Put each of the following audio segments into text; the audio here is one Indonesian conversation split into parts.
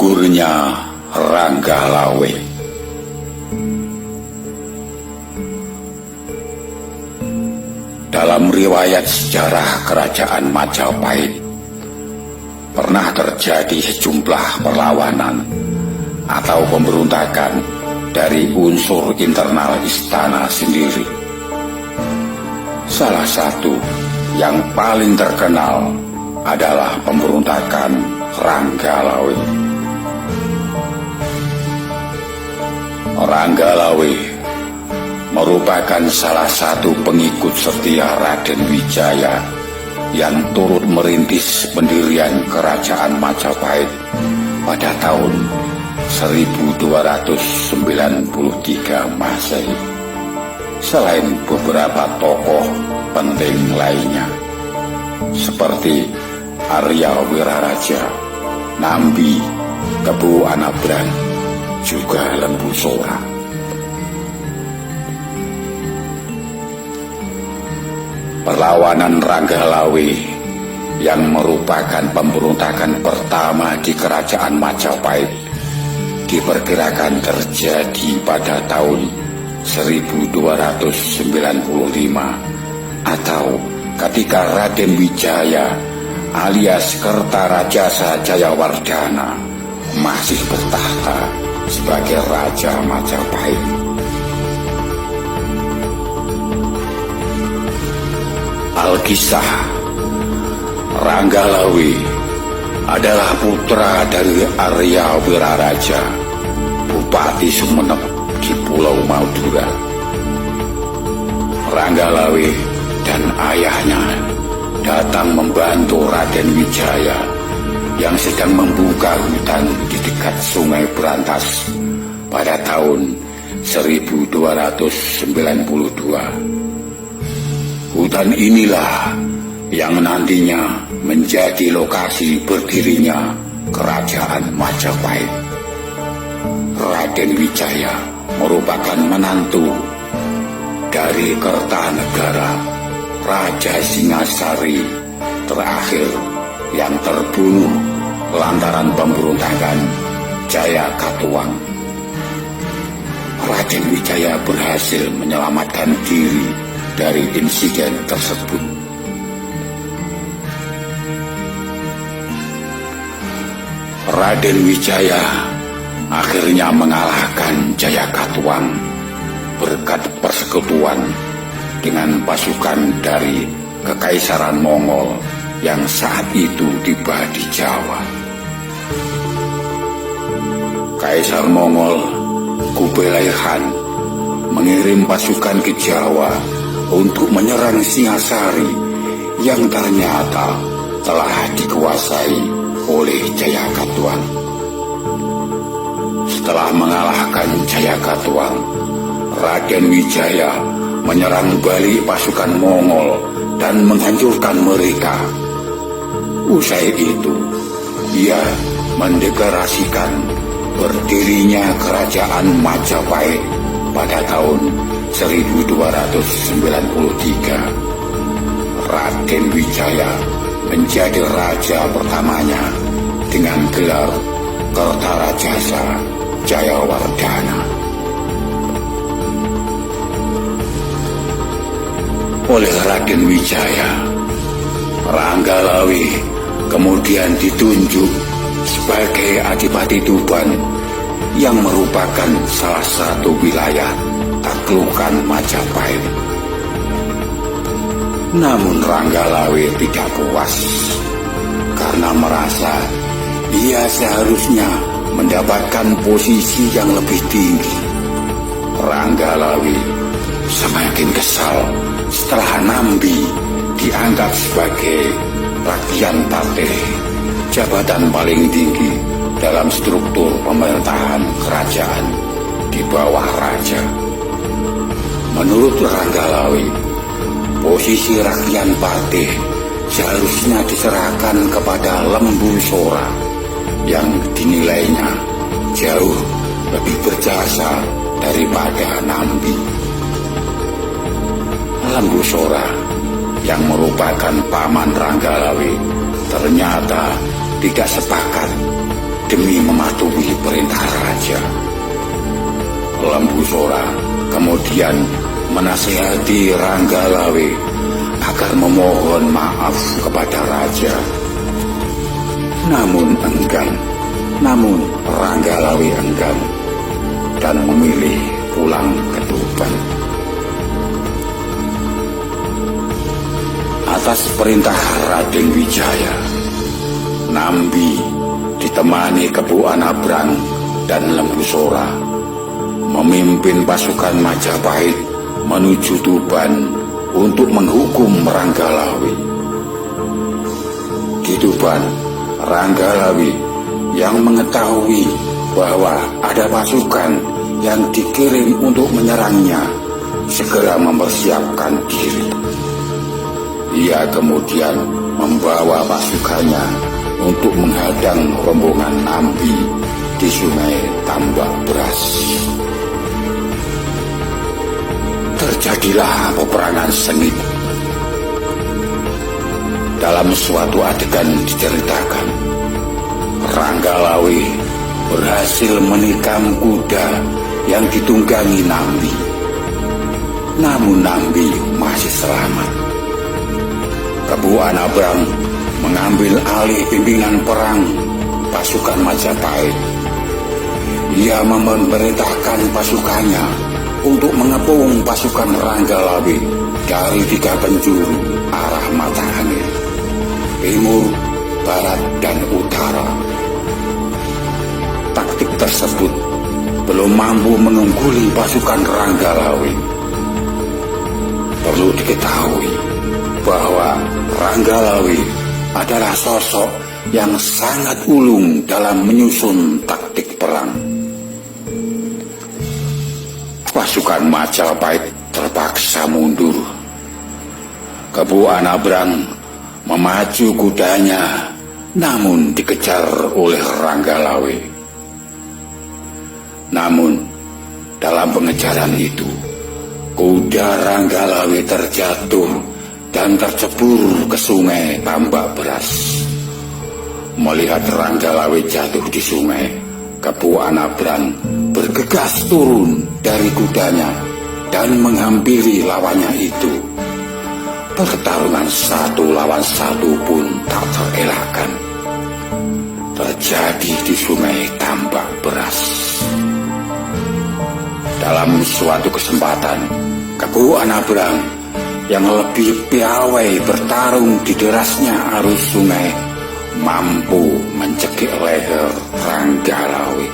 Gugurnya Ranggalawe. Dalam riwayat sejarah kerajaan Majapahit, pernah terjadi sejumlah perlawanan atau pemberontakan dari unsur internal istana sendiri. Salah satu yang paling terkenal adalah pemberontakan Ranggalawe. Ranggalawe merupakan salah satu pengikut setia Raden Wijaya yang turut merintis pendirian kerajaan Majapahit pada tahun 1293 Masehi. Selain beberapa tokoh penting lainnya seperti Arya Wiraraja, Nambi, Kebu Anabran, juga Lembu Sora. Perlawanan Ranggalawe yang merupakan pemberontakan pertama di kerajaan Majapahit diperkirakan terjadi pada tahun 1295 atau ketika Raden Wijaya alias Kertarajasa Jayawardhana masih bertahta sebagai Raja Majapahit. Alkisah Ranggalawe adalah putra dari Arya Wiraraja, Bupati Sumenep di Pulau Madura. Ranggalawe dan ayahnya datang membantu Raden Wijaya yang sedang membuka hutan di dekat Sungai Brantas pada tahun 1292. Hutan inilah yang nantinya menjadi lokasi berdirinya kerajaan Majapahit. Raden Wijaya merupakan menantu dari Kertanegara, Raja Singasari terakhir yang terbunuh lantaran pemberontakan Jayakatwang. Raden Wijaya berhasil menyelamatkan diri dari insiden tersebut. Raden Wijaya akhirnya mengalahkan Jayakatwang berkat persekutuan dengan pasukan dari Kekaisaran Mongol yang saat itu tiba di Jawa. Kaisar Mongol Kublai Khan mengirim pasukan ke Jawa untuk menyerang Singasari yang ternyata telah dikuasai oleh Jayakatwang. Setelah mengalahkan Jayakatwang, Raden Wijaya menyerang balik pasukan Mongol dan menghancurkan mereka. Usai itu, ia mendeklarasikan berdirinya kerajaan Majapahit pada tahun 1293. Raden Wijaya menjadi raja pertamanya dengan gelar Kertarajasa Jayawardhana. Oleh Raden Wijaya, Ranggalawe kemudian ditunjuk sebagai Adipati Tuban yang merupakan salah satu wilayah taklukan Majapahit. Namun Ranggalawe tidak puas karena merasa ia seharusnya mendapatkan posisi yang lebih tinggi. Ranggalawe semakin kesal setelah Nambi dianggap sebagai Rakyan Patih, jabatan paling tinggi dalam struktur pemerintahan kerajaan di bawah raja. Menurut Ranggalawe, posisi Rakyan Patih seharusnya diserahkan kepada Lembu Sora yang dinilainya jauh lebih berjasa daripada Nambi. Lembu Sora yang merupakan paman Ranggalawe ternyata tidak sepakat demi mematuhi perintah raja. Lembu Sora kemudian menasihati Ranggalawe agar memohon maaf kepada raja. Namun Ranggalawe enggan dan memilih pulang ke Tuban. Atas perintah Raden Wijaya, Nambi ditemani Kebu Anabrang dan Lembu Sora memimpin pasukan Majapahit menuju Tuban untuk menghukum Ranggalawe. Di Tuban, Ranggalawe yang mengetahui bahwa ada pasukan yang dikirim untuk menyerangnya segera mempersiapkan diri. Ia kemudian membawa pasukannya untuk menghadang rombongan Nambi di Sungai Tambak Beras. Terjadilah peperangan sengit. Dalam suatu adegan diceritakan, Ranggalawe berhasil menikam kuda yang ditunggangi Nambi. Namun Nambi masih selamat. Kebu Anabrang mengambil alih pimpinan perang pasukan Majapahit. Ia memerintahkan pasukannya untuk mengepung pasukan Ranggalawe dari 3 penjuru arah mata angin, timur, barat, dan utara. Taktik tersebut belum mampu mengungguli pasukan Ranggalawe. Perlu diketahui bahwa Ranggalawe adalah sosok yang sangat ulung dalam menyusun taktik perang. Pasukan Majapahit terpaksa mundur. Kebu Anabrang memacu kudanya, namun dikejar oleh Ranggalawe. Namun dalam pengejaran itu, kuda Ranggalawe terjatuh dan tercebur ke Sungai Tambak Beras. Melihat Ranggalawe jatuh di sungai, Kebu Anabrang bergegas turun dari kudanya dan menghampiri lawannya itu. Pertarungan 1 lawan 1 pun tak terelakkan terjadi di Sungai Tambak Beras. Dalam suatu kesempatan, Kebu Anabrang yang lebih piawai bertarung di derasnya arus sungai mampu mencekik leher Ranggalawe.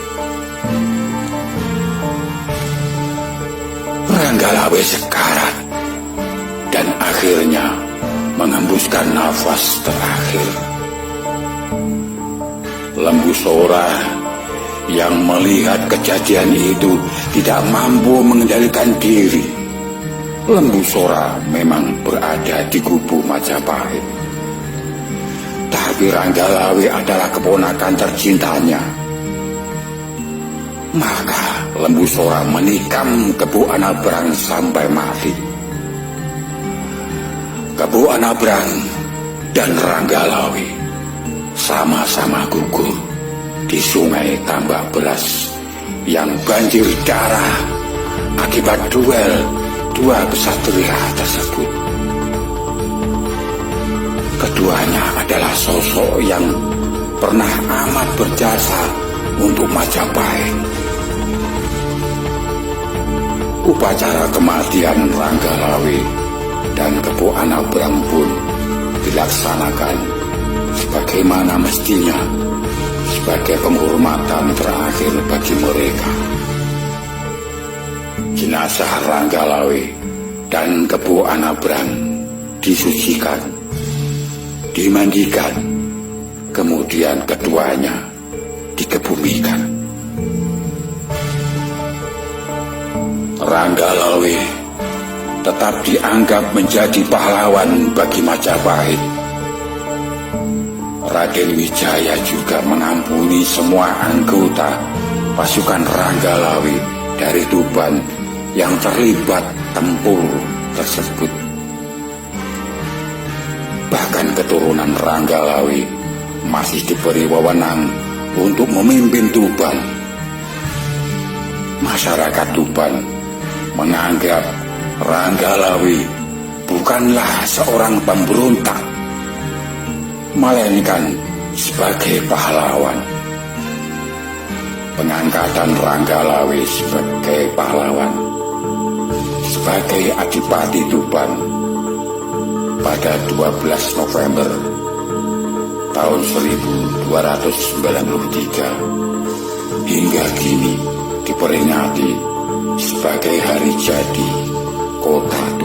Ranggalawe sekarat dan akhirnya mengembuskan nafas terakhir. Lembu Sora yang melihat kejadian itu tidak mampu mengendalikan diri. Lembu Sora memang berada di kubu Majapahit, tapi Ranggalawe adalah keponakan tercintanya. Maka Lembu Sora menikam Kebu Anabrang sampai mati. Kebu Anabrang dan Ranggalawe sama-sama gugur di Sungai Tambak Beras yang banjir darah akibat duel 2 kesatria tersebut. Keduanya adalah sosok yang pernah amat berjasa untuk Majapahit. Upacara kematian Ranggalawe dan Kebu Anabrang pun dilaksanakan sebagaimana mestinya, sebagai penghormatan terakhir bagi mereka. Jenazah Ranggalawe dan Kebu Anabrang disucikan, dimandikan, kemudian keduanya dikebumikan. Ranggalawe tetap dianggap menjadi pahlawan bagi Majapahit. Raden Wijaya juga mengampuni semua anggota pasukan Ranggalawe dari Tuban yang terlibat tempur tersebut. Bahkan keturunan Ranggalawe masih diberi wewenang untuk memimpin Tuban. Masyarakat Tuban menganggap Ranggalawe bukanlah seorang pemberontak, melainkan sebagai pahlawan. Pengangkatan Ranggalawe sebagai pahlawan, sebagai Adipati Tuban pada 12 November tahun 1293 hingga kini diperingati sebagai hari jadi kota